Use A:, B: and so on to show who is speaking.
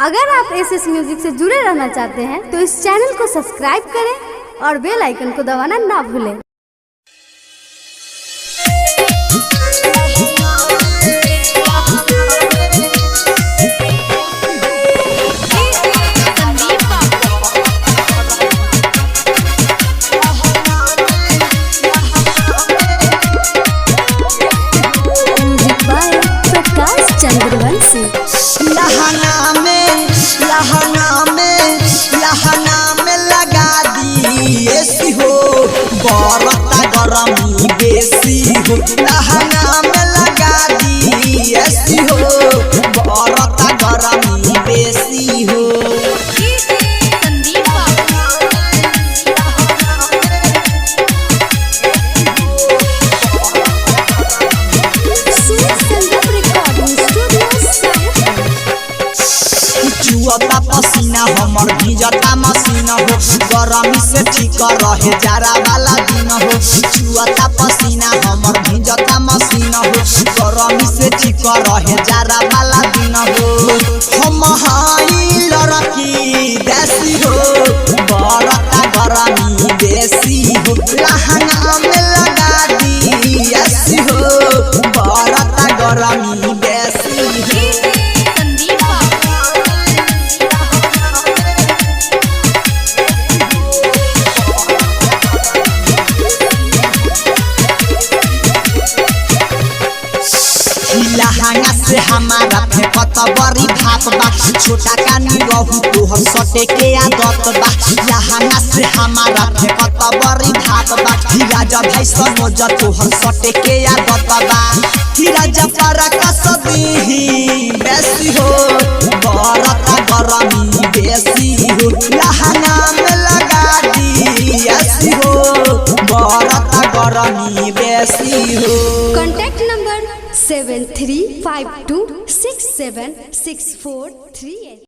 A: अगर आप SS music से जुड़े रहना चाहते हैं तो इस चैनल को सब्सक्राइब करें और बेल आइकन को दबाना ना भूलें।
B: लहना में लगा दी ऐसी हो बरता गरमी बेसी हो। लहना में लगा दी ऐसी हो बरता गरमी बेसी हो। चुअता पसीना हमर भिजता मसीना हो। गरमी से ठीक रहे जाड़ा वाला दिन हो। चुअता पसीना हमर भिजता मसीना हो। गरमी से ठीक रहे जाड़ा वाला दिन हो। हम हाई लड़की देसी हो बरता गरमी बेसी हो। लहंगा में लगा दी ऐसी हो बरता गरमी बेसी हो। लहंगा से हमारा फेंकत बड़ी भाप बा। छोटा कानी रहू तोहर सटे के आदत बा। लहंगा से हमारा फेंकत बड़ी भाप बा। हीरा जब है सनोज तोहर सटे के आदत बा। हीरा जब पर कसदी बेसी हो बरता गरमी बेसी हो। लहंगा में लगा दी ऐसी हो बरता गरमी बेसी हो।
A: Contact number 7352676438।